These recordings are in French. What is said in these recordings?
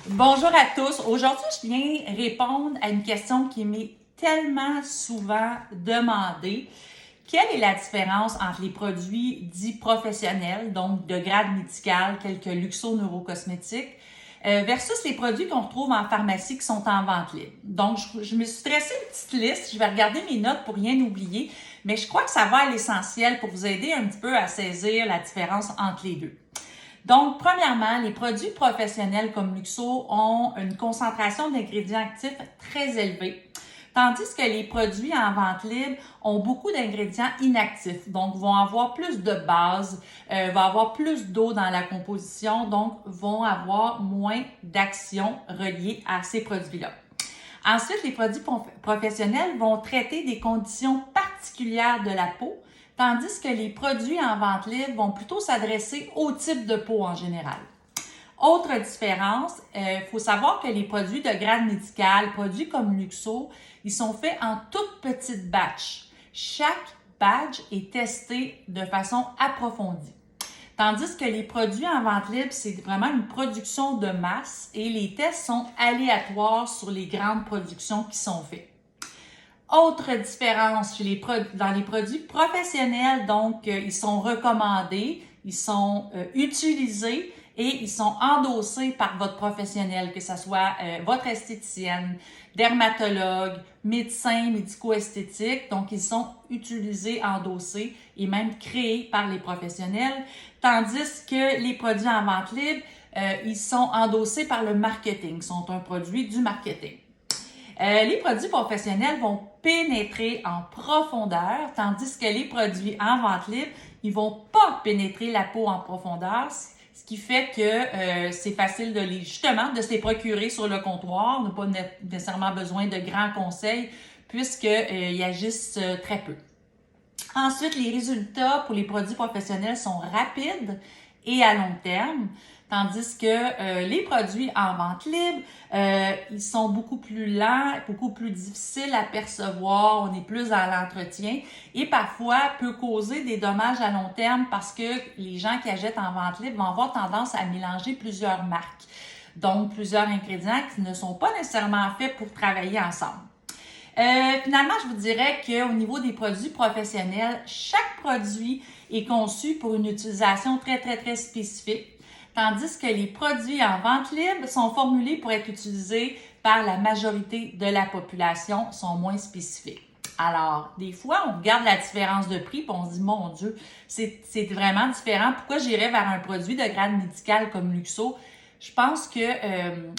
Bonjour à tous. Aujourd'hui, je viens répondre à une question qui m'est tellement souvent demandée. Quelle est la différence entre les produits dits professionnels, donc de grade médical, tels que Luxo Neurocosmétiques, versus les produits qu'on retrouve en pharmacie qui sont en vente libre? Donc, je me suis tracé une petite liste. Je vais regarder mes notes pour rien oublier, mais je crois que ça va à l'essentiel pour vous aider un petit peu à saisir la différence entre les deux. Donc, premièrement, les produits professionnels comme Luxo ont une concentration d'ingrédients actifs très élevée, tandis que les produits en vente libre ont beaucoup d'ingrédients inactifs, donc vont avoir plus de base, vont avoir plus d'eau dans la composition, donc vont avoir moins d'actions reliées à ces produits-là. Ensuite, les produits professionnels vont traiter des conditions particulières de la peau, tandis que les produits en vente libre vont plutôt s'adresser au type de peau en général. Autre différence, faut savoir que les produits de grade médical, produits comme Luxo, ils sont faits en toutes petites batches. Chaque batch est testé de façon approfondie. Tandis que les produits en vente libre, c'est vraiment une production de masse et les tests sont aléatoires sur les grandes productions qui sont faites. Autre différence dans les produits professionnels, donc ils sont recommandés, ils sont utilisés et ils sont endossés par votre professionnel, que ce soit votre esthéticienne, dermatologue, médecin médico-esthétique. Donc, ils sont utilisés, endossés et même créés par les professionnels, tandis que les produits en vente libre, ils sont endossés par le marketing, sont un produit du marketing. Les produits professionnels vont pénétrer en profondeur, tandis que les produits en vente libre, ils vont pas pénétrer la peau en profondeur, ce qui fait que c'est facile justement de se les procurer sur le comptoir. On n'a pas nécessairement besoin de grands conseils puisqu'ils agissent très peu. Ensuite, les résultats pour les produits professionnels sont rapides et à long terme, tandis que les produits en vente libre, ils sont beaucoup plus lents, beaucoup plus difficiles à percevoir, on est plus dans l'entretien et parfois peut causer des dommages à long terme parce que les gens qui achètent en vente libre vont avoir tendance à mélanger plusieurs marques, donc plusieurs ingrédients qui ne sont pas nécessairement faits pour travailler ensemble. Finalement, je vous dirais qu'au niveau des produits professionnels, chaque produit est conçu pour une utilisation très spécifique, tandis que les produits en vente libre sont formulés pour être utilisés par la majorité de la population, sont moins spécifiques. Alors, des fois, on regarde la différence de prix et on se dit, mon Dieu, c'est vraiment différent. Pourquoi j'irais vers un produit de grade médical comme Luxo? Je pense que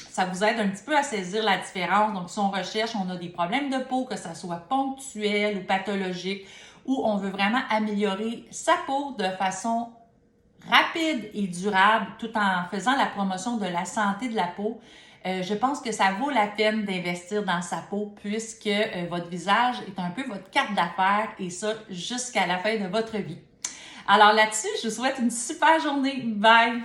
ça vous aide un petit peu à saisir la différence. Donc, si on recherche, on a des problèmes de peau, que ça soit ponctuel ou pathologique, ou on veut vraiment améliorer sa peau de façon rapide et durable, tout en faisant la promotion de la santé de la peau, je pense que ça vaut la peine d'investir dans sa peau puisque votre visage est un peu votre carte d'affaires et ça jusqu'à la fin de votre vie. Alors là-dessus, je vous souhaite une super journée. Bye!